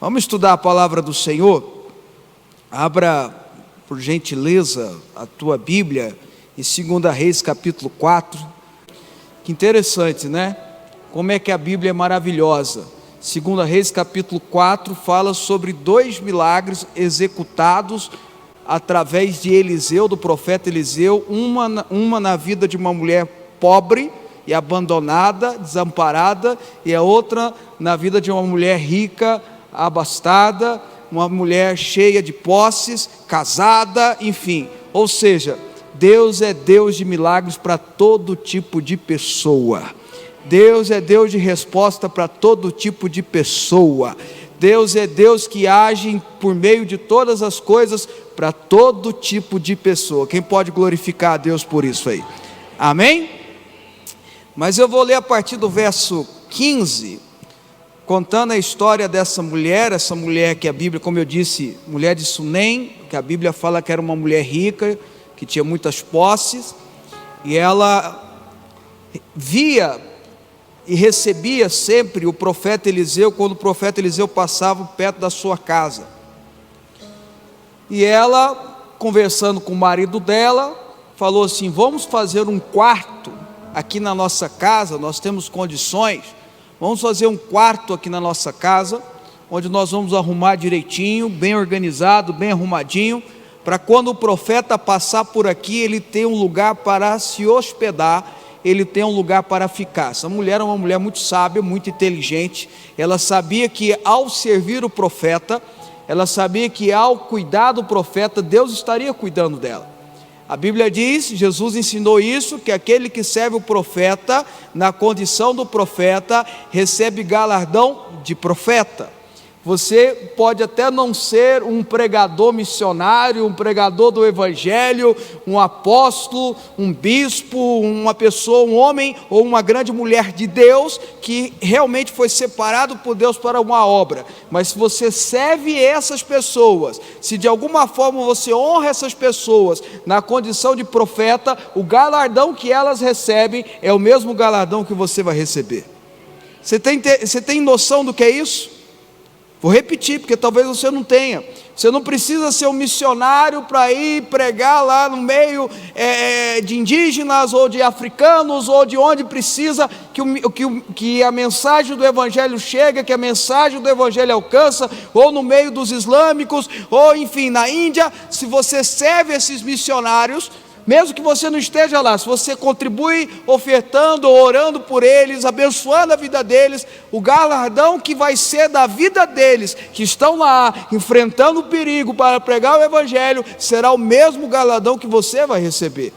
Vamos estudar a palavra do Senhor? Abra, por gentileza, a tua Bíblia em 2 Reis capítulo 4. Que interessante, né? Como é que a Bíblia é maravilhosa. 2 Reis capítulo 4 fala sobre 2 milagres executados através de Eliseu, do profeta Eliseu. Uma na vida de uma mulher pobre e abandonada, desamparada, e a outra na vida de uma mulher rica, abastada, uma mulher cheia de posses, casada, enfim. Ou seja, Deus é Deus de milagres para todo tipo de pessoa. Deus é Deus de resposta para todo tipo de pessoa. Deus é Deus que age por meio de todas as coisas para todo tipo de pessoa. Quem pode glorificar a Deus por isso aí? Amém? Mas eu vou ler a partir do verso 15, contando a história dessa mulher. Essa mulher que a Bíblia, como eu disse, mulher de Sunem, que a Bíblia fala que era uma mulher rica, que tinha muitas posses, e ela via e recebia sempre o profeta Eliseu, quando o profeta Eliseu passava perto da sua casa. E ela, conversando com o marido dela, falou assim: vamos fazer um quarto aqui na nossa casa, nós temos condições, vamos fazer um quarto aqui na nossa casa, onde nós vamos arrumar direitinho, bem organizado, bem arrumadinho, para quando o profeta passar por aqui, ele ter um lugar para se hospedar, ele tem um lugar para ficar. Essa mulher era uma mulher muito sábia, muito inteligente. Ela sabia que ao servir o profeta, ela sabia que ao cuidar do profeta, Deus estaria cuidando dela. A Bíblia diz, Jesus ensinou isso, que aquele que serve o profeta, na condição do profeta, recebe galardão de profeta. Você pode até não ser um pregador missionário, um pregador do evangelho, um apóstolo, um bispo, uma pessoa, um homem ou uma grande mulher de Deus que realmente foi separado por Deus para uma obra. Mas se você serve essas pessoas, se de alguma forma você honra essas pessoas na condição de profeta, o galardão que elas recebem é o mesmo galardão que você vai receber. Você tem noção do que é isso? Vou repetir, porque talvez você não tenha. Você não precisa ser um missionário para ir pregar lá no meio de indígenas, ou de africanos, ou de onde precisa que a mensagem do evangelho chega, que a mensagem do evangelho alcança, ou no meio dos islâmicos, ou enfim, na Índia. Se você serve esses missionários, mesmo que você não esteja lá, se você contribui ofertando, orando por eles, abençoando a vida deles, o galardão que vai ser da vida deles, que estão lá, enfrentando o perigo para pregar o evangelho, será o mesmo galardão que você vai receber.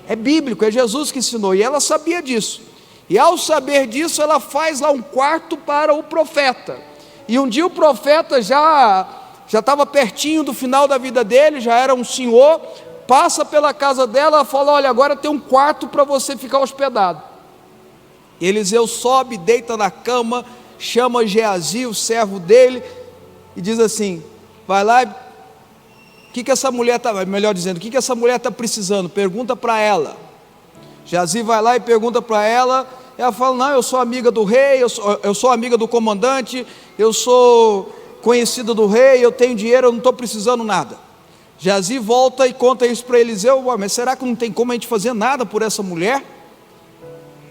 É bíblico, é Jesus que ensinou, e ela sabia disso. E ao saber disso, ela faz lá um quarto para o profeta. E um dia o profeta já estava pertinho do final da vida dele, já era um senhor, passa pela casa dela e fala: olha, agora tem um quarto para você ficar hospedado. Eliseu sobe, deita na cama, chama Geazi, o servo dele, e diz assim: vai lá, o que essa mulher está, melhor dizendo, o que essa mulher está precisando? Pergunta para ela. Geazi vai lá e pergunta para ela. Ela fala: não, eu sou amiga do rei, eu sou amiga do comandante, eu sou conhecida do rei, eu tenho dinheiro, eu não estou precisando nada. Geazi volta e conta isso para Eliseu: mas será que não tem como a gente fazer nada por essa mulher?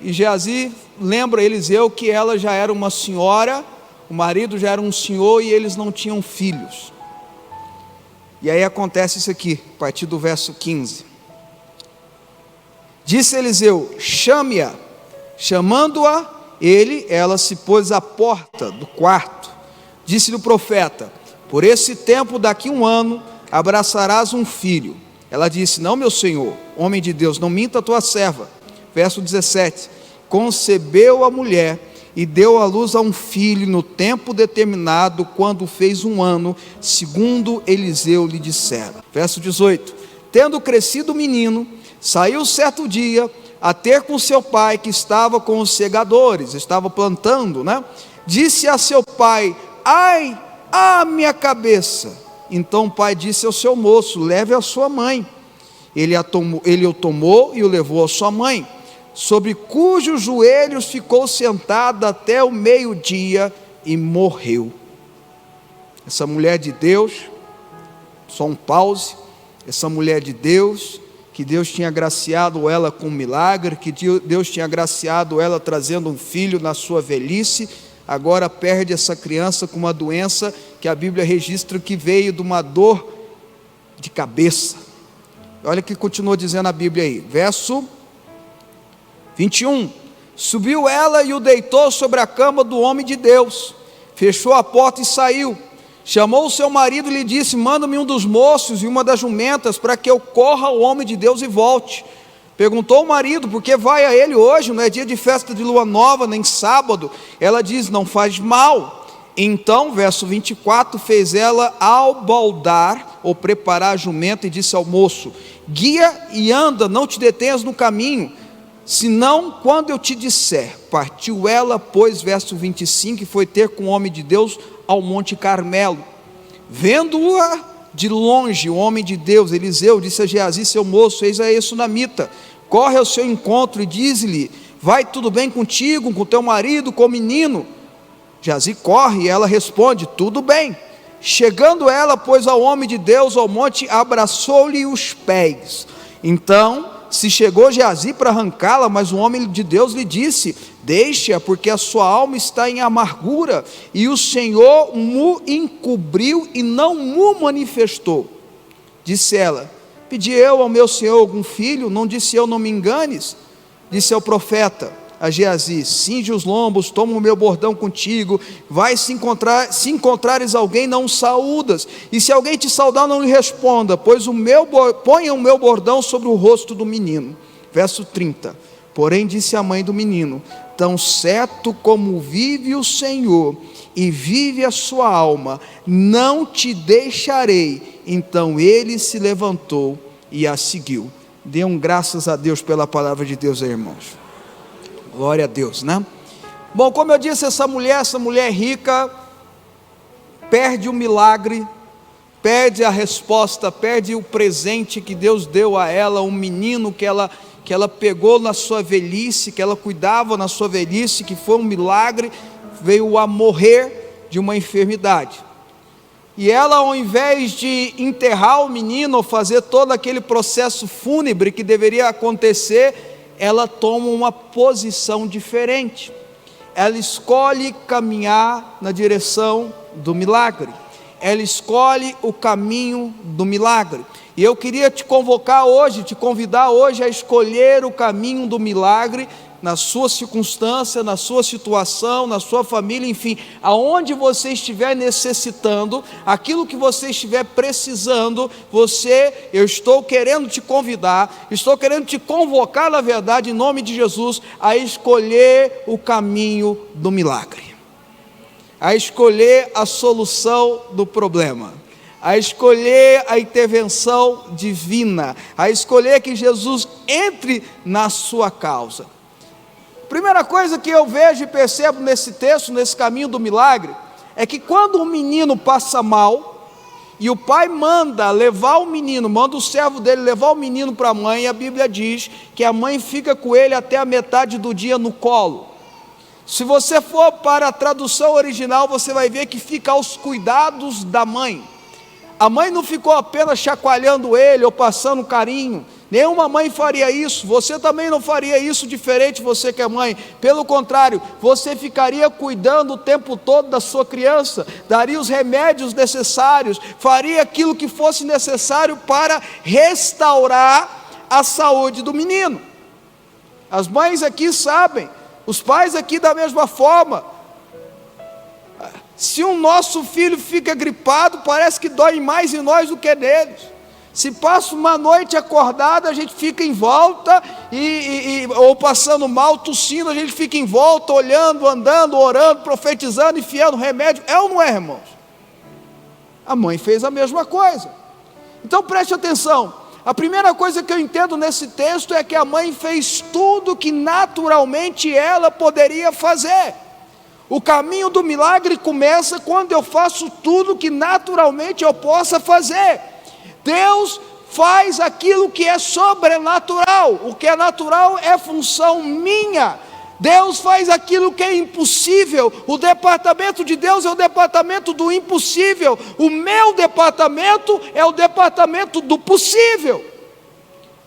E Geazi lembra Eliseu que ela já era uma senhora, o marido já era um senhor e eles não tinham filhos. E aí acontece isso aqui, a partir do verso 15. Disse Eliseu: chame-a. Chamando-a, ela se pôs à porta do quarto. Disse-lhe o profeta: por esse tempo, daqui 1 ano, abraçarás um filho. Ela disse: não, meu senhor, homem de Deus, não minta a tua serva. Verso 17: concebeu a mulher e deu à luz a um filho no tempo determinado, quando fez 1 ano, segundo Eliseu lhe dissera. Verso 18: tendo crescido o menino, saiu certo dia a ter com seu pai, que estava com os segadores, estava plantando, né? Disse a seu pai: ai, a minha cabeça. Então o pai disse ao seu moço: leve a sua mãe. Ele o tomou e o levou à sua mãe, sobre cujos joelhos ficou sentado até o meio-dia e morreu. Essa mulher de Deus, só um pause, essa mulher de Deus, que Deus tinha agraciado ela com um milagre, que Deus tinha agraciado ela trazendo um filho na sua velhice, agora perde essa criança com uma doença que a Bíblia registra que veio de uma dor de cabeça. Olha o que continua dizendo a Bíblia aí, verso 21, subiu ela e o deitou sobre a cama do homem de Deus, fechou a porta e saiu, chamou o seu marido e lhe disse, manda-me um dos moços e uma das jumentas, para que eu corra ao homem de Deus e volte. Perguntou o marido, por que vai a ele hoje? Não é dia de festa de lua nova, nem sábado. Ela diz, não faz mal. Então, verso 24, fez ela albaldar, ou preparar a jumenta, e disse ao moço, guia e anda, não te detenhas no caminho, senão quando eu te disser. Partiu ela, pois, verso 25, e foi ter com o homem de Deus ao monte Carmelo. Vendo-a de longe, o homem de Deus, Eliseu, disse a Geazi, seu moço, eis aí a sunamita, corre ao seu encontro e diz-lhe, vai tudo bem contigo, com teu marido, com o menino? Geazi corre e ela responde, tudo bem. Chegando ela, pois, ao homem de Deus ao monte, abraçou-lhe os pés. Então se chegou Geazi para arrancá-la, mas o homem de Deus lhe disse, deixe-a, porque a sua alma está em amargura, e o Senhor mu encobriu e não mu manifestou. Disse ela, pedi eu ao meu Senhor algum filho? Não disse eu, não me enganes? Disse ao profeta a Geazi, cinge os lombos, toma o meu bordão contigo, vai se encontrares alguém, não saúdas, e se alguém te saudar, não lhe responda, pois ponha o meu bordão sobre o rosto do menino. Verso 30, porém disse a mãe do menino, tão certo como vive o Senhor, e vive a sua alma, não te deixarei. Então ele se levantou e a seguiu. Dêem graças a Deus pela palavra de Deus, irmãos. Glória a Deus, né? Bom, como eu disse, essa mulher rica perde o milagre, perde a resposta, perde o presente que Deus deu a ela, um menino que ela pegou na sua velhice, que ela cuidava na sua velhice, que foi um milagre, veio a morrer de uma enfermidade. E ela, ao invés de enterrar o menino, ou fazer todo aquele processo fúnebre que deveria acontecer, ela toma uma posição diferente. Ela escolhe caminhar na direção do milagre. Ela escolhe o caminho do milagre. E eu queria te convidar hoje a escolher o caminho do milagre na sua circunstância, na sua situação, na sua família, enfim, aonde você estiver necessitando, aquilo que você estiver precisando, eu estou querendo te convidar, estou querendo te convocar, na verdade, em nome de Jesus, a escolher o caminho do milagre, a escolher a solução do problema, a escolher a intervenção divina, a escolher que Jesus entre na sua causa. Primeira coisa que eu vejo e percebo nesse texto, nesse caminho do milagre, é que quando um menino passa mal, e o pai manda levar o menino, manda o servo dele levar o menino para a mãe, a Bíblia diz que a mãe fica com ele até a metade do dia no colo. Se você for para a tradução original, você vai ver que fica aos cuidados da mãe. A mãe não ficou apenas chacoalhando ele ou passando carinho. Nenhuma mãe faria isso, você também não faria isso diferente, você que é mãe. Pelo contrário, você ficaria cuidando o tempo todo da sua criança, daria os remédios necessários, faria aquilo que fosse necessário para restaurar a saúde do menino. As mães aqui sabem, os pais aqui da mesma forma. Se o nosso filho fica gripado, parece que dói mais em nós do que neles. Se passa uma noite acordada, a gente fica em volta, ou passando mal, tossindo, a gente fica em volta, olhando, andando, orando, profetizando, enfiando remédio. É ou não é, irmãos? A mãe fez a mesma coisa. Então preste atenção, a primeira coisa que eu entendo nesse texto é que a mãe fez tudo que naturalmente ela poderia fazer. O caminho do milagre começa quando eu faço tudo que naturalmente eu possa fazer. Deus faz aquilo que é sobrenatural, o que é natural é função minha. Deus faz aquilo que é impossível. O departamento de Deus é o departamento do impossível. O meu departamento é o departamento do possível.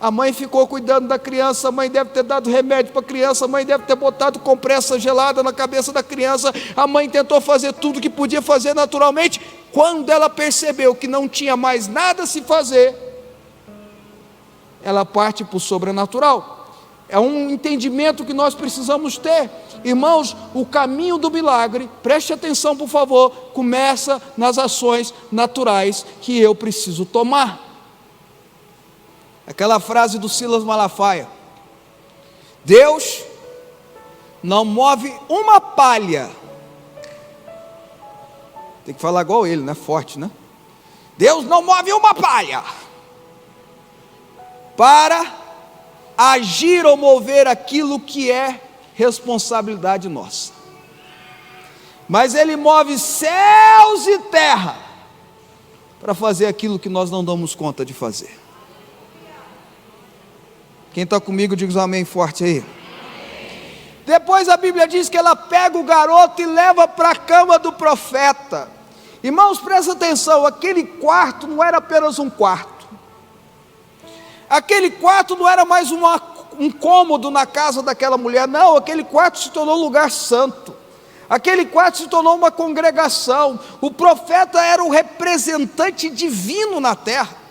A mãe ficou cuidando da criança, a mãe deve ter dado remédio para a criança, a mãe deve ter botado compressa gelada na cabeça da criança, a mãe tentou fazer tudo que podia fazer naturalmente. Quando ela percebeu que não tinha mais nada a se fazer, ela parte para o sobrenatural. É um entendimento que nós precisamos ter. Irmãos, o caminho do milagre, preste atenção por favor, começa nas ações naturais que eu preciso tomar. Aquela frase do Silas Malafaia: Deus não move uma palha. Tem que falar igual ele, né? Forte, né? Deus não move uma palha para agir ou mover aquilo que é responsabilidade nossa, mas Ele move céus e terra para fazer aquilo que nós não damos conta de fazer. Quem está comigo, diga um amém forte aí. Depois a Bíblia diz que ela pega o garoto e leva para a cama do profeta. Irmãos, presta atenção, aquele quarto não era apenas um quarto. Aquele quarto não era mais um cômodo na casa daquela mulher, não, aquele quarto se tornou um lugar santo. Aquele quarto se tornou uma congregação. O profeta era o representante divino na terra.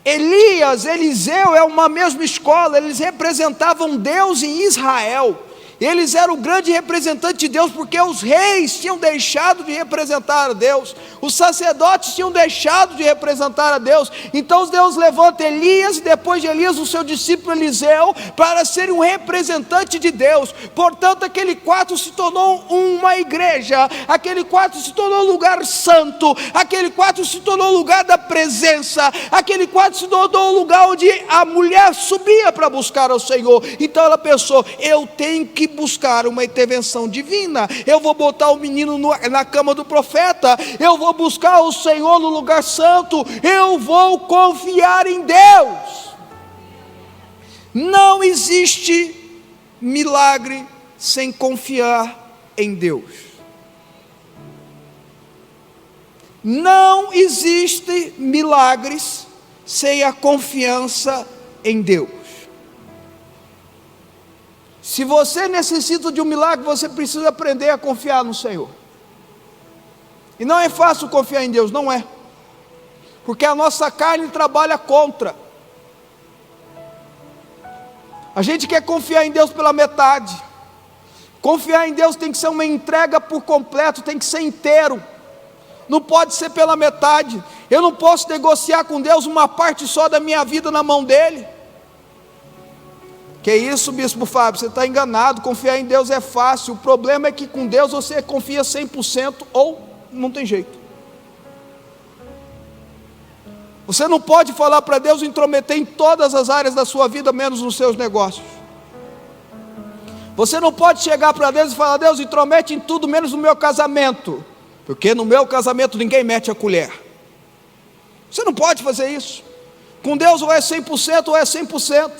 Elias, Eliseu é uma mesma escola, eles representavam Deus em Israel. Eles eram o grande representante de Deus, porque os reis tinham deixado de representar a Deus, os sacerdotes tinham deixado de representar a Deus. Então Deus levanta Elias, e depois de Elias o seu discípulo Eliseu, para ser um representante de Deus. Portanto, aquele quarto se tornou uma igreja, aquele quarto se tornou um lugar santo, aquele quarto se tornou um lugar da presença, aquele quarto se tornou um lugar onde a mulher subia para buscar ao Senhor. Então ela pensou: eu tenho que buscar uma intervenção divina, eu vou botar o menino na cama do profeta, eu vou buscar o Senhor no lugar santo, eu vou confiar em Deus. Não existe milagre sem confiar em Deus. Não existe milagres sem a confiança em Deus. Se você necessita de um milagre, você precisa aprender a confiar no Senhor. E não é fácil confiar em Deus, não é. Porque a nossa carne trabalha contra. A gente quer confiar em Deus pela metade. Confiar em Deus tem que ser uma entrega por completo, tem que ser inteiro. Não pode ser pela metade. Eu não posso negociar com Deus uma parte só da minha vida na mão dEle. Que isso, bispo Fábio, você está enganado, confiar em Deus é fácil, o problema é que com Deus você confia 100% ou não tem jeito. Você não pode falar para Deus intrometer em todas as áreas da sua vida, menos nos seus negócios. Você não pode chegar para Deus e falar: Deus, intromete em tudo menos no meu casamento, porque no meu casamento ninguém mete a colher. Você não pode fazer isso. Com Deus ou é 100% ou é 100%.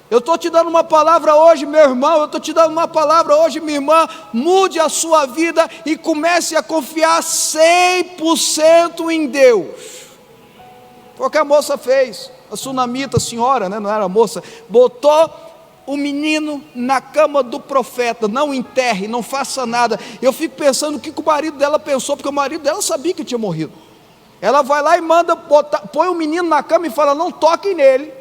Eu estou te dando uma palavra hoje, meu irmão, eu estou te dando uma palavra hoje, minha irmã. Mude a sua vida e comece a confiar 100% em Deus. Foi o que a moça fez, a sunamita, a senhora, né, não era moça, botou o menino na cama do profeta. Não enterre, não faça nada. Eu fico pensando o que o marido dela pensou, porque o marido dela sabia que tinha morrido. Ela vai lá e manda põe o menino na cama e fala: não toquem nele,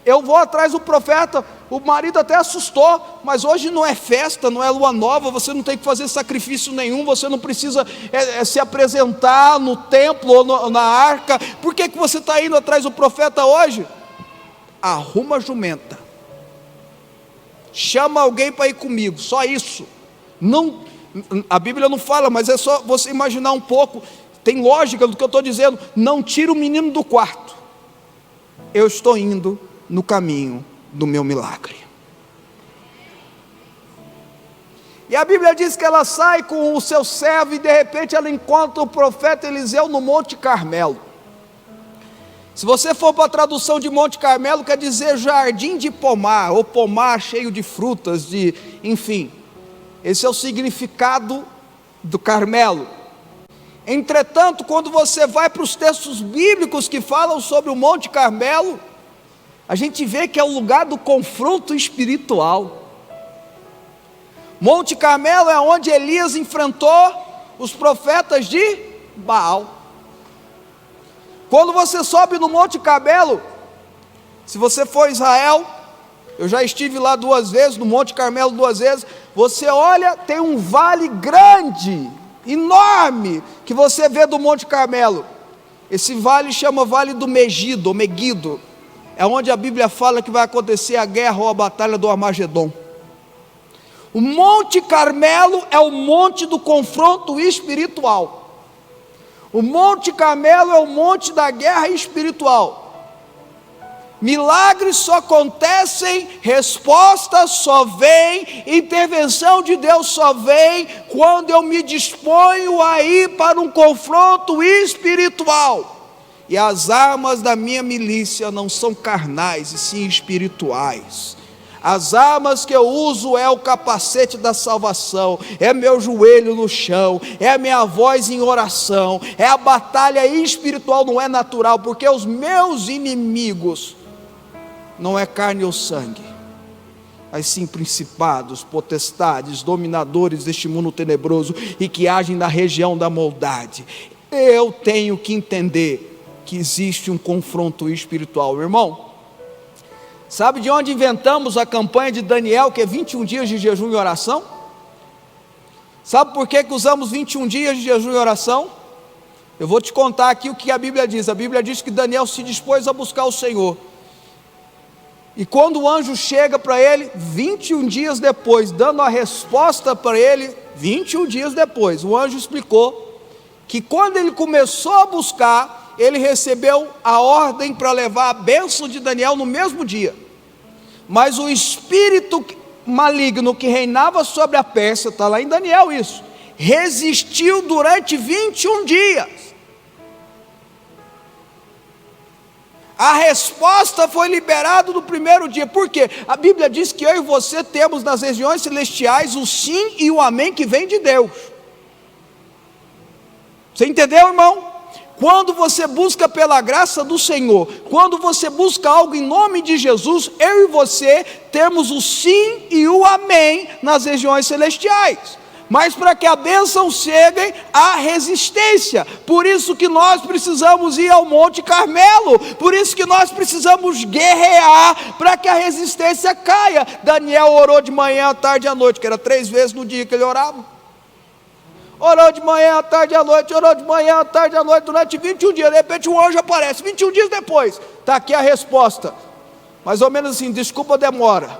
eu vou atrás do profeta. O marido até assustou, mas hoje não é festa, não é lua nova, você não tem que fazer sacrifício nenhum, você não precisa se apresentar no templo ou na arca. Por que você está indo atrás do profeta hoje? Arruma a jumenta, chama alguém para ir comigo, só isso. Não, a Bíblia não fala, mas é só você imaginar um pouco, tem lógica do que eu estou dizendo. Não tira o menino do quarto, eu estou indo no caminho do meu milagre. E a Bíblia diz que ela sai com o seu servo e de repente ela encontra o profeta Eliseu no Monte Carmelo. Se você for para a tradução de Monte Carmelo, quer dizer jardim de pomar, ou pomar cheio de frutas, enfim. Esse é o significado do Carmelo. Entretanto, quando você vai para os textos bíblicos que falam sobre o Monte Carmelo, a gente vê que é o lugar do confronto espiritual. Monte Carmelo é onde Elias enfrentou os profetas de Baal. Quando você sobe no Monte Carmelo, se você for a Israel, eu já estive lá 2 vezes, no Monte Carmelo 2 vezes, você olha, tem um vale grande, enorme, que você vê do Monte Carmelo. Esse vale chama Vale do Megido, ou Megido, é onde a Bíblia fala que vai acontecer a guerra ou a batalha do Armagedon. O Monte Carmelo é o monte do confronto espiritual. O Monte Carmelo é o monte da guerra espiritual. Milagres só acontecem, respostas só vêm, intervenção de Deus só vem quando eu me disponho a ir para um confronto espiritual. E as armas da minha milícia não são carnais, e sim espirituais. As armas que eu uso é o capacete da salvação, é meu joelho no chão, é a minha voz em oração, é a batalha espiritual, não é natural, porque os meus inimigos não é carne ou sangue, mas sim principados, potestades, dominadores deste mundo tenebroso e que agem na região da maldade. Eu tenho que entender que existe um confronto espiritual, meu irmão. Sabe de onde inventamos a campanha de Daniel, que é 21 dias de jejum e oração? Sabe por que usamos 21 dias de jejum e oração? Eu vou te contar aqui o que a Bíblia diz. A Bíblia diz que Daniel se dispôs a buscar o Senhor. E quando o anjo chega para ele, 21 dias depois, dando a resposta para ele, 21 dias depois, o anjo explicou que quando ele começou a buscar, ele recebeu a ordem para levar a bênção de Daniel no mesmo dia. Mas o espírito maligno que reinava sobre a Pérsia, está lá em Daniel isso, resistiu durante 21 dias. A resposta foi liberada no primeiro dia. Por quê? A Bíblia diz que eu e você temos nas regiões celestiais o sim e o amém que vem de Deus. Você entendeu, irmão? Quando você busca pela graça do Senhor, quando você busca algo em nome de Jesus, eu e você temos o sim e o amém nas regiões celestiais. Mas para que a bênção chegue, há resistência. Por isso que nós precisamos ir ao Monte Carmelo. Por isso que nós precisamos guerrear para que a resistência caia. Daniel orou de manhã, à tarde e à noite, que era 3 vezes no dia que ele orava. Orou de manhã, à tarde e à noite, orou de manhã, à tarde e à noite, durante 21 dias, de repente um anjo aparece, 21 dias depois, está aqui a resposta, mais ou menos assim, desculpa a demora,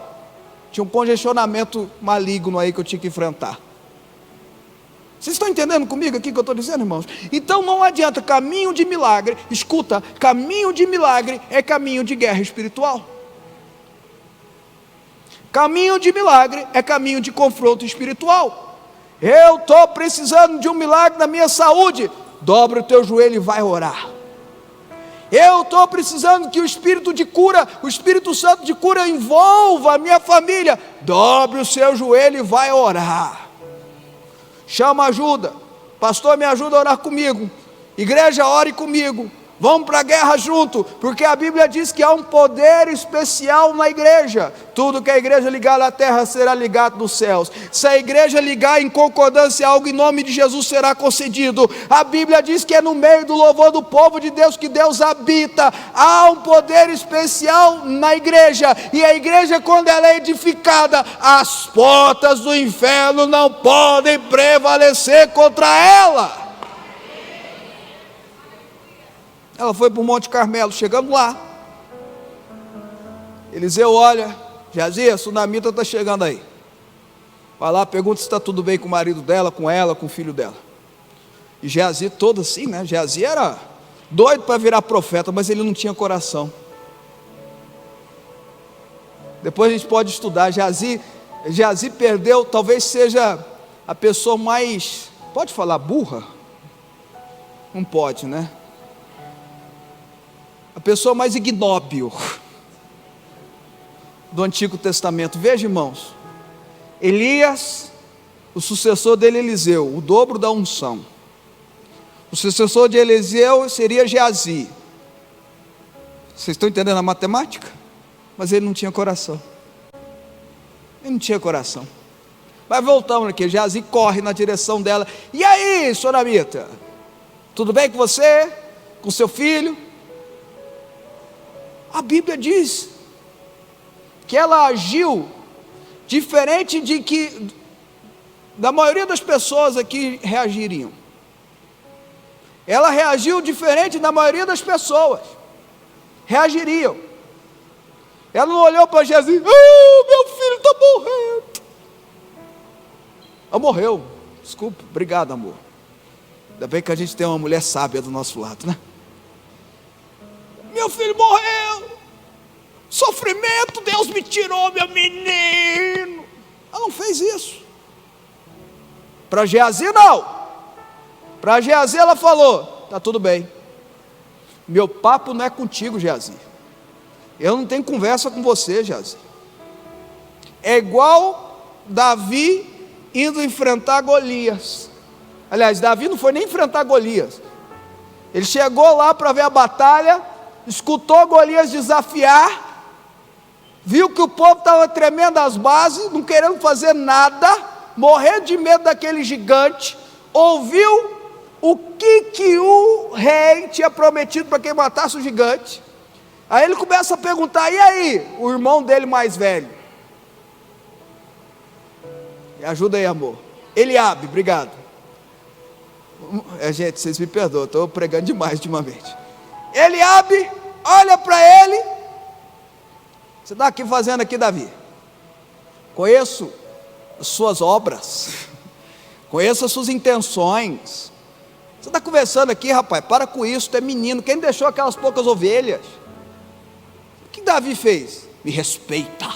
tinha um congestionamento maligno aí que eu tinha que enfrentar. Vocês estão entendendo comigo aqui que eu estou dizendo, irmãos? Então não adianta, caminho de milagre, escuta, caminho de milagre é caminho de guerra espiritual. Caminho de milagre é caminho de confronto espiritual. Eu estou precisando de um milagre na minha saúde, dobra o teu joelho e vai orar. Eu estou precisando que o Espírito de cura, o Espírito Santo de cura envolva a minha família, dobre o seu joelho e vai orar. Chama ajuda, pastor me ajuda a orar comigo, igreja ore comigo, vamos para a guerra junto, porque a Bíblia diz que há um poder especial na igreja. Tudo que a igreja ligar na terra será ligado nos céus. Se a igreja ligar em concordância algo, em nome de Jesus será concedido. A Bíblia diz que é no meio do louvor do povo de Deus que Deus habita. Há um poder especial na igreja, e a igreja, quando ela é edificada, as portas do inferno não podem prevalecer contra ela. Ela foi para o Monte Carmelo, chegamos lá, Eliseu olha, Geazi, a sunamita está chegando aí, vai lá, pergunta se está tudo bem com o marido dela, com ela, com o filho dela. E Geazi todo assim, né? Geazi era doido para virar profeta, mas ele não tinha coração. Depois a gente pode estudar. Geazi perdeu, talvez seja a pessoa mais, pode falar burra? Não pode, né? a pessoa mais ignóbil do Antigo Testamento. Veja, irmãos, Elias, o sucessor dele Eliseu, o dobro da unção. O sucessor de Eliseu seria Geazi. Vocês estão entendendo a matemática? Mas ele não tinha coração. Ele não tinha coração. Mas voltamos aqui, Geazi corre na direção dela. E aí, Soramita? Tudo bem com você? Com seu filho? A Bíblia diz que ela agiu diferente da maioria das pessoas aqui reagiriam. Ela reagiu diferente da maioria das pessoas reagiriam. Ela não olhou para Geazi, meu filho está morrendo. Ela morreu. Desculpa, obrigado, amor. Ainda bem que a gente tem uma mulher sábia do nosso lado, né? Meu filho morreu. Sofrimento, Deus me tirou, meu menino. Ela não fez isso. Para Geazi não. Para Geazi ela falou, está tudo bem. Meu papo não é contigo, Geazi. Eu não tenho conversa com você, Geazi. É igual Davi indo enfrentar Golias. Aliás, Davi não foi nem enfrentar Golias. Ele chegou lá para ver a batalha, escutou Golias desafiar, viu que o povo estava tremendo as bases, não querendo fazer nada, morrendo de medo daquele gigante, ouviu o que o rei tinha prometido para quem matasse o gigante. Aí ele começa a perguntar, e aí, o irmão dele mais velho? Me ajuda aí, amor. Eliabe, obrigado. Gente, vocês me perdoam, estou pregando demais ultimamente. Eliabe, olha para ele. Você está aqui fazendo aqui, Davi? Conheço as suas obras, conheço as suas intenções. Você está conversando aqui, rapaz, para com isso, tu é menino. Quem deixou aquelas poucas ovelhas? O que Davi fez? Me respeita.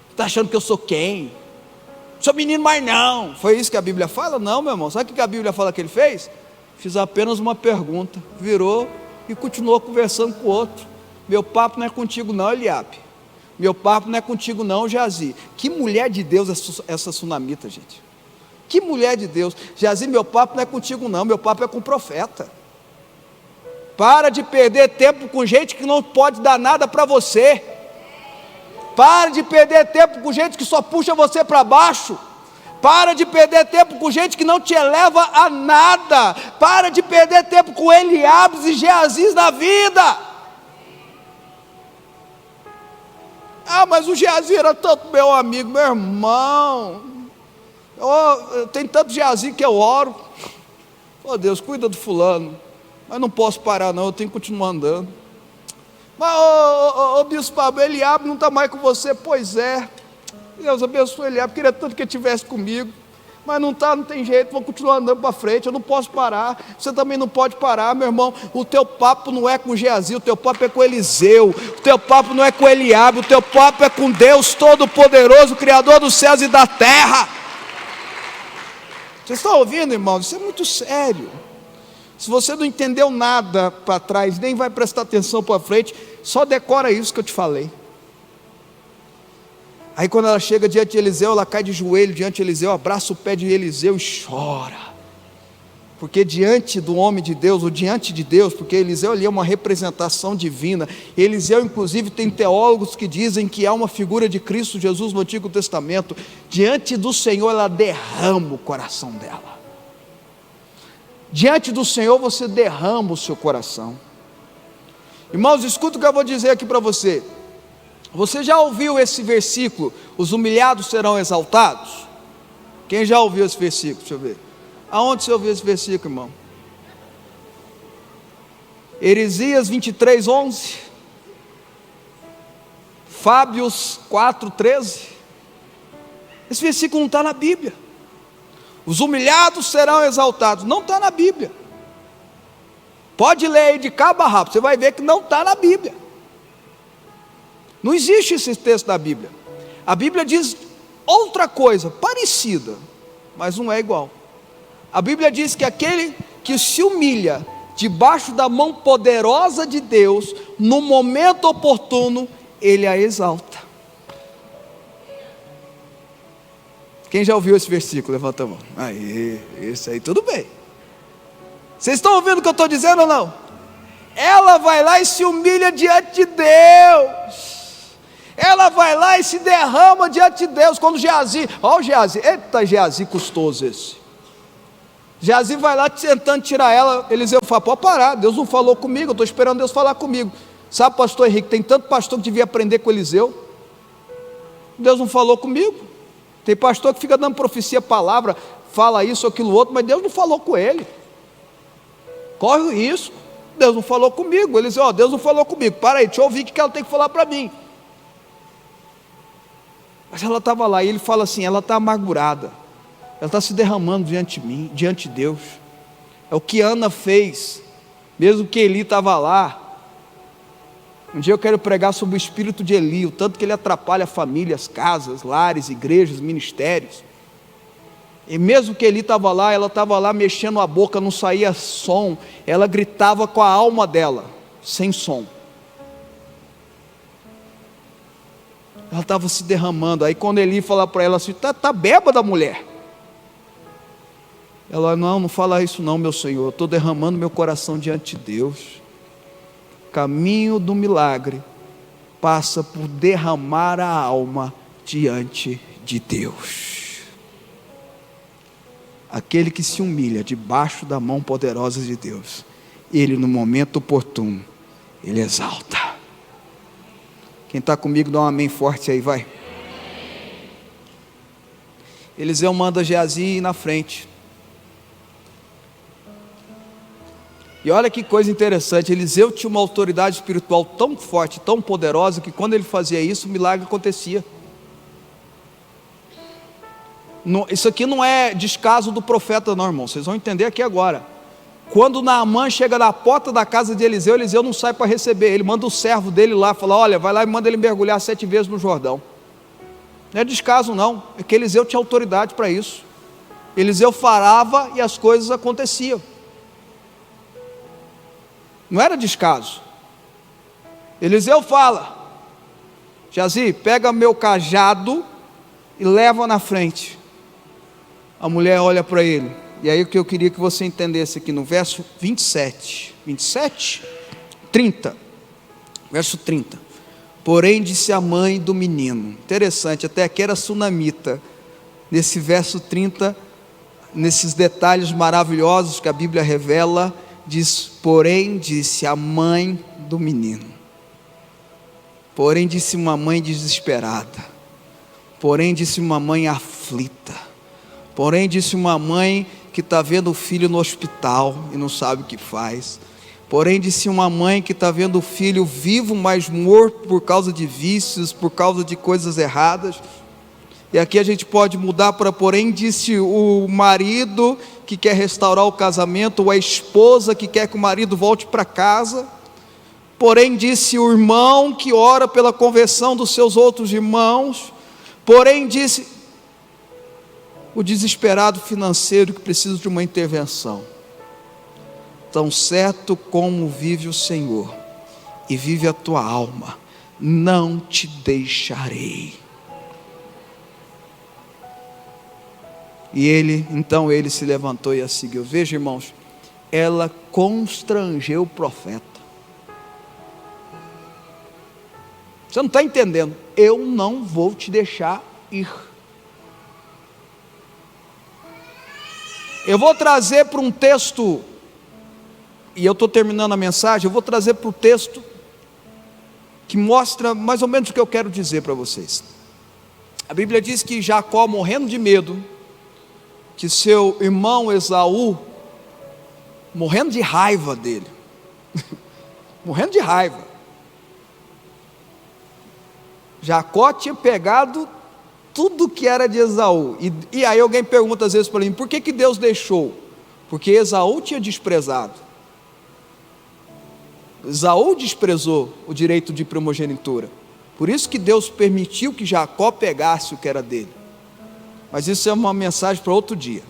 Está achando que eu sou quem? Sou menino, mas não. Foi isso que a Bíblia fala? Não, meu irmão. Sabe o que a Bíblia fala que ele fez? Fiz apenas uma pergunta, virou e continuou conversando com o outro. Meu papo não é contigo não, Eliabe. Meu papo não é contigo não, Geazi. Que mulher de Deus essa sunamita, gente. Que mulher de Deus. Geazi, meu papo não é contigo não, meu papo é com o profeta. Para de perder tempo com gente que não pode dar nada para você. Para de perder tempo com gente que só puxa você para baixo. Para de perder tempo com gente que não te eleva a nada. Para de perder tempo com Eliabes e Geazis na vida. Mas o Geazi era tanto meu amigo, meu irmão. Eu tenho tanto Geazi que eu oro. Deus, cuida do fulano. Mas não posso parar não, eu tenho que continuar andando. Mas bispo Pablo, Eliabe não está mais com você. Pois é, Deus abençoe Eliabe, queria tanto que ele estivesse comigo, mas não está, não tem jeito, vou continuar andando para frente, eu não posso parar, você também não pode parar, meu irmão. O teu papo não é com Geazi, o teu papo é com Eliseu, o teu papo não é com Eliabe, o teu papo é com Deus Todo-Poderoso, Criador dos céus e da terra. Vocês estão ouvindo, irmãos? Isso é muito sério. Se você não entendeu nada para trás, nem vai prestar atenção para frente, só decora isso que eu te falei. Aí quando ela chega diante de Eliseu, ela cai de joelho diante de Eliseu, abraça o pé de Eliseu e chora. Porque diante do homem de Deus, ou diante de Deus, porque Eliseu ali é uma representação divina. Eliseu inclusive tem teólogos que dizem que há uma figura de Cristo Jesus no Antigo Testamento. Diante do Senhor ela derrama o coração dela. Diante do Senhor você derrama o seu coração. Irmãos, escuta o que eu vou dizer aqui para você. Você já ouviu esse versículo? Os humilhados serão exaltados? Quem já ouviu esse versículo? Deixa eu ver. Aonde você ouviu esse versículo, irmão? Heresias 23:11. Fábios 4:13. Esse versículo não está na Bíblia. Os humilhados serão exaltados. Não está na Bíblia. Pode ler aí de cabo a rabo, você vai ver que não está na Bíblia. Não existe esse texto da Bíblia. A Bíblia diz outra coisa, parecida, mas não é igual. A Bíblia diz que aquele que se humilha debaixo da mão poderosa de Deus, no momento oportuno, Ele a exalta. Quem já ouviu esse versículo? Levanta a mão. Aí, esse aí tudo bem. Vocês estão ouvindo o que eu estou dizendo ou não? Ela vai lá e se humilha diante de Deus. Ela vai lá e se derrama diante de Deus. Quando Geazi, olha o Geazi, eita Geazi custoso esse. Geazi vai lá tentando tirar ela. Eliseu fala, pode parar, Deus não falou comigo, eu estou esperando Deus falar comigo. Sabe, pastor Henrique, tem tanto pastor que devia aprender com Eliseu. Deus não falou comigo. Tem pastor que fica dando profecia, palavra, fala isso, aquilo, outro, mas Deus não falou com ele. Corre o risco. Deus não falou comigo. Ele diz, Deus não falou comigo, para aí, deixa eu ouvir o que ela tem que falar para mim. Mas ela estava lá, e ele fala assim, ela está amargurada, ela está se derramando diante de mim, diante de Deus. É o que Ana fez, mesmo que Eli estava lá. Um dia eu quero pregar sobre o espírito de Eli, o tanto que ele atrapalha famílias, casas, lares, igrejas, ministérios. E mesmo que Eli estava lá, ela estava lá mexendo a boca, não saía som, ela gritava com a alma dela, sem som. Ela estava se derramando. Aí quando Eli fala para ela assim, tá bêbada, mulher. Ela, não fala isso não, meu Senhor, eu estou derramando meu coração diante de Deus. Caminho do milagre passa por derramar a alma diante de Deus. Aquele que se humilha debaixo da mão poderosa de Deus, Ele no momento oportuno, Ele exalta. Quem está comigo dá um amém forte aí, vai. Eliseu manda Geazi ir na frente. E olha que coisa interessante, Eliseu tinha uma autoridade espiritual tão forte, tão poderosa, que quando ele fazia isso, o milagre acontecia. Isso aqui não é descaso do profeta não, irmão, vocês vão entender aqui agora. Quando Naamã chega na porta da casa de Eliseu, Eliseu não sai para receber, ele manda o servo dele lá, fala, olha, vai lá e manda ele mergulhar 7 vezes no Jordão. Não é descaso não, é que Eliseu tinha autoridade para isso. Eliseu falava e as coisas aconteciam. Não era descaso. Eliseu fala, Geazi, pega meu cajado e leva na frente. A mulher olha para ele, e aí o que eu queria que você entendesse aqui no verso 30, verso 30, porém disse a mãe do menino, interessante, até aqui era sunamita, nesse verso 30, nesses detalhes maravilhosos que a Bíblia revela, diz, porém disse a mãe do menino, porém disse uma mãe desesperada, porém disse uma mãe aflita, porém disse uma mãe que está vendo o filho no hospital e não sabe o que faz, porém disse uma mãe que está vendo o filho vivo, mas morto por causa de vícios, por causa de coisas erradas. E aqui a gente pode mudar para porém disse o marido que quer restaurar o casamento, ou a esposa que quer que o marido volte para casa. Porém disse o irmão que ora pela conversão dos seus outros irmãos. Porém disse o desesperado financeiro que precisa de uma intervenção. Tão certo como vive o Senhor e vive a tua alma, não te deixarei. E então ele se levantou e a seguiu. Veja, irmãos, ela constrangeu o profeta. Você não está entendendo? Eu não vou te deixar ir. Eu vou trazer para um texto, e eu estou terminando a mensagem, eu vou trazer para o texto que mostra mais ou menos o que eu quero dizer para vocês. A Bíblia diz que Jacó, morrendo de medo, que seu irmão Esaú, morrendo de raiva dele, morrendo de raiva, Jacó tinha pegado tudo que era de Esaú, e aí alguém pergunta às vezes para mim, por que Deus deixou? Porque Esaú tinha desprezado, Esaú desprezou o direito de primogenitura, por isso que Deus permitiu que Jacó pegasse o que era dele. Mas isso é uma mensagem para outro dia.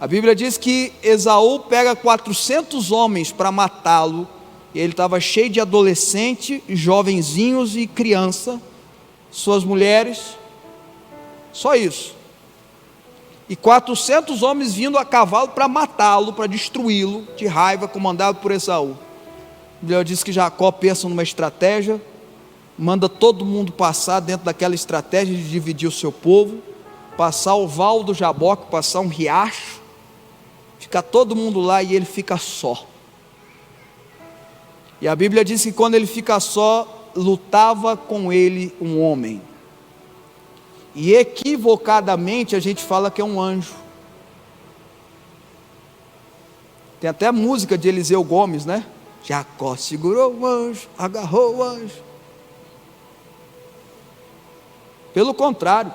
A Bíblia diz que Esaú pega 400 homens para matá-lo, e ele estava cheio de adolescente, jovenzinhos e criança, suas mulheres, só isso. E 400 homens vindo a cavalo para matá-lo, para destruí-lo, de raiva, comandado por Esaú. A Bíblia diz que Jacó pensa numa estratégia, manda todo mundo passar dentro daquela estratégia de dividir o seu povo, passar o val do Jaboque, passar um riacho, ficar todo mundo lá e ele fica só. E a Bíblia diz que quando ele fica só, lutava com ele um homem. E equivocadamente a gente fala que é um anjo. Tem até música de Eliseu Gomes, né? Jacó segurou o anjo, agarrou o anjo. Pelo contrário,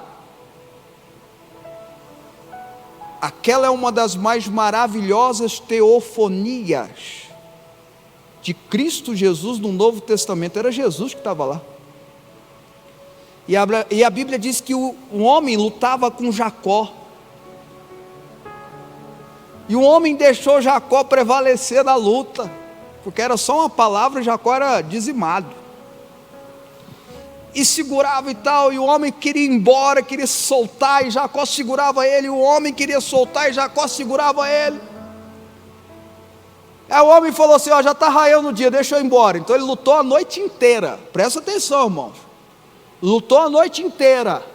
aquela é uma das mais maravilhosas teofonias de Cristo Jesus no Novo Testamento. Era Jesus que estava lá. E a Bíblia diz que o homem lutava com Jacó. E o homem deixou Jacó prevalecer na luta, porque era só uma palavra, Jacó era dizimado. E segurava e tal, e o homem queria ir embora, queria se soltar, e Jacó segurava ele, e o homem queria soltar, e Jacó segurava ele. Aí o homem falou assim: ó, já está raiando o dia, deixa eu ir embora. Então ele lutou a noite inteira, presta atenção, irmãos, lutou a noite inteira,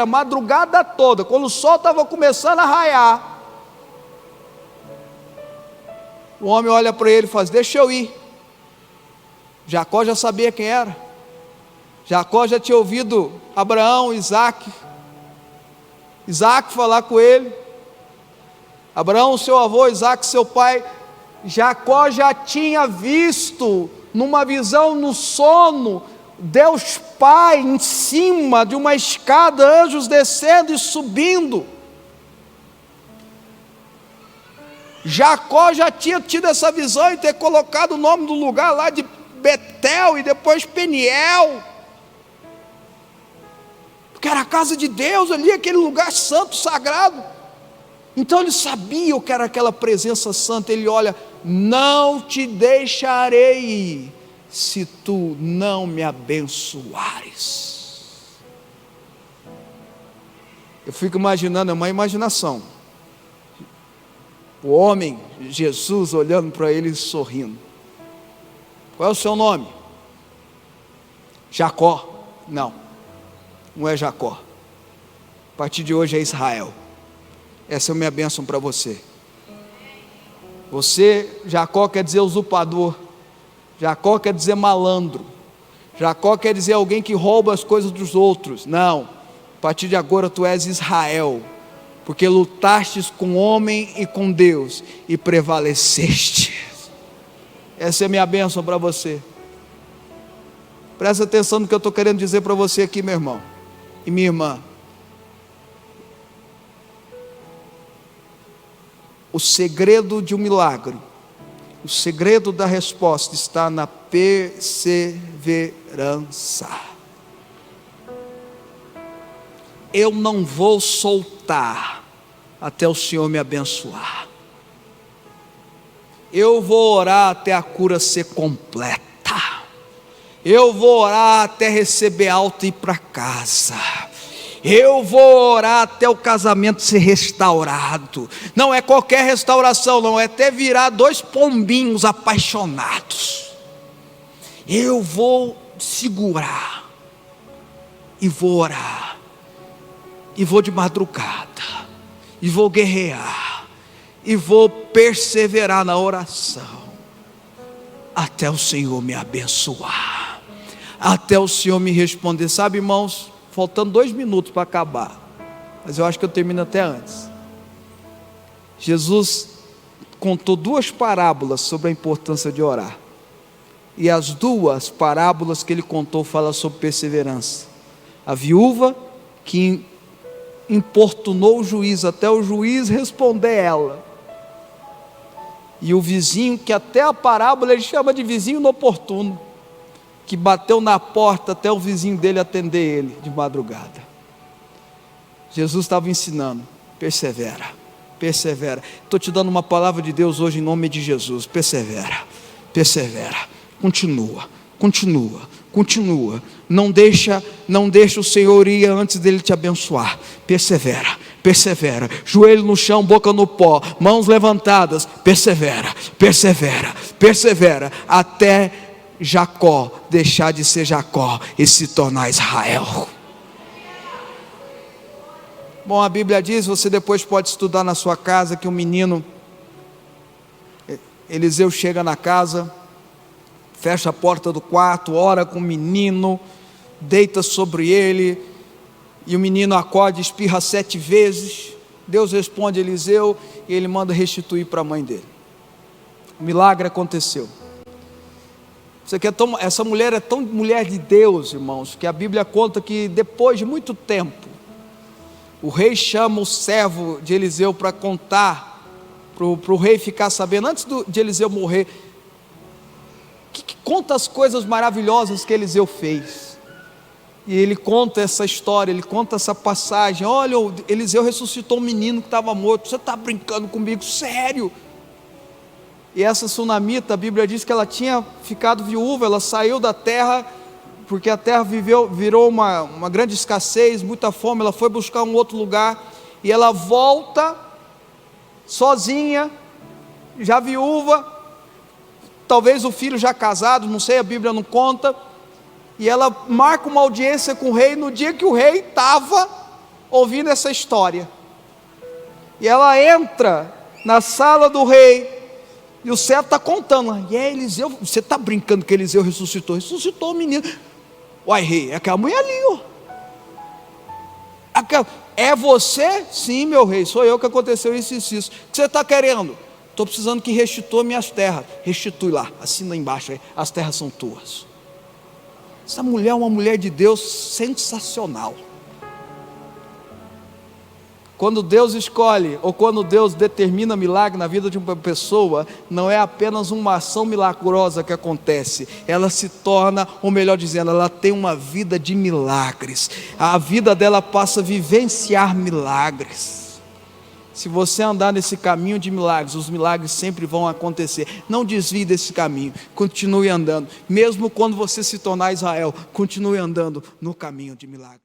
madrugada toda, quando o sol estava começando a raiar, o homem olha para ele e fala: deixa eu ir. Jacó já sabia quem era, Jacó já tinha ouvido Abraão, Isaac falar com ele. Abraão, seu avô, Isaac, seu pai. Jacó já tinha visto, numa visão, no sono, Deus Pai em cima de uma escada, anjos descendo e subindo. Jacó já tinha tido essa visão e ter colocado o nome do lugar lá de Betel e depois Peniel, porque era a casa de Deus ali, aquele lugar santo, sagrado. Então ele sabia o que era aquela presença santa. Ele olha: não te deixarei se tu não me abençoares. Eu fico imaginando, é uma imaginação, o homem, Jesus, olhando para ele e sorrindo. Qual é o seu nome? Jacó. Não, não é Jacó. A partir de hoje é Israel. Essa é a minha bênção para você. Você, Jacó quer dizer usurpador, Jacó quer dizer malandro, Jacó quer dizer alguém que rouba as coisas dos outros. Não, a partir de agora tu és Israel, porque lutastes com o homem e com Deus e prevaleceste. Essa é a minha bênção para você. Presta atenção no que eu estou querendo dizer para você aqui, meu irmão e minha irmã. O segredo de um milagre, o segredo da resposta está na perseverança. Eu não vou soltar até o Senhor me abençoar. Eu vou orar até a cura ser completa. Eu vou orar até receber alta e ir para casa. Eu vou orar até o casamento ser restaurado. Não é qualquer restauração, não, é até virar dois pombinhos apaixonados. Eu vou segurar e vou orar, e vou de madrugada, e vou guerrear, e vou perseverar na oração, até o Senhor me abençoar, até o Senhor me responder. Sabe, irmãos, faltando 2 minutos para acabar, mas eu acho que eu termino até antes. Jesus contou 2 parábolas sobre a importância de orar, e as 2 parábolas que ele contou falam sobre perseverança. A viúva que importunou o juiz até o juiz responder ela, e o vizinho, que até a parábola ele chama de vizinho inoportuno, que bateu na porta até o vizinho dele atender ele de madrugada. Jesus estava ensinando: persevera, persevera. Estou te dando uma palavra de Deus hoje em nome de Jesus. Persevera, persevera, continua, continua, continua. Não deixa o Senhor ir antes dele te abençoar. Persevera, persevera. Joelho no chão, boca no pó, mãos levantadas. Persevera, persevera, persevera, até Jacó deixar de ser Jacó e se tornar Israel. Bom, a Bíblia diz, você depois pode estudar na sua casa, que um menino, Eliseu chega na casa, fecha a porta do quarto, ora com o menino, deita sobre ele, e o menino acorda e espirra 7 vezes. Deus responde a Eliseu e ele manda restituir para a mãe dele. O milagre aconteceu. Essa mulher é tão mulher de Deus, irmãos, que a Bíblia conta que depois de muito tempo, o rei chama o servo de Eliseu para contar, para o rei ficar sabendo, antes de Eliseu morrer, que conta as coisas maravilhosas que Eliseu fez. E ele conta essa história, ele conta essa passagem. Olha, Eliseu ressuscitou um menino que estava morto. Você está brincando comigo? Sério? E essa sunamita, a Bíblia diz que ela tinha ficado viúva, ela saiu da terra, porque a terra virou uma grande escassez, muita fome. Ela foi buscar um outro lugar, e ela volta sozinha, já viúva, talvez o filho já casado, não sei, a Bíblia não conta, e ela marca uma audiência com o rei, no dia que o rei estava ouvindo essa história, e ela entra na sala do rei, e o servo está contando, e é Eliseu, você está brincando que Eliseu ressuscitou o menino. Uai, rei, é aquela mulher ali, ó. É você? Sim, meu rei, sou eu, que aconteceu isso. O que você está querendo? Estou precisando que restitua minhas terras. Restitui lá, assina embaixo aí, as terras são tuas. Essa mulher é uma mulher de Deus sensacional. Quando Deus escolhe, ou quando Deus determina milagre na vida de uma pessoa, não é apenas uma ação milagrosa que acontece, ela se torna, ou melhor dizendo, ela tem uma vida de milagres, a vida dela passa a vivenciar milagres. Se você andar nesse caminho de milagres, os milagres sempre vão acontecer. Não desvie desse caminho, continue andando, mesmo quando você se tornar Israel, continue andando no caminho de milagres.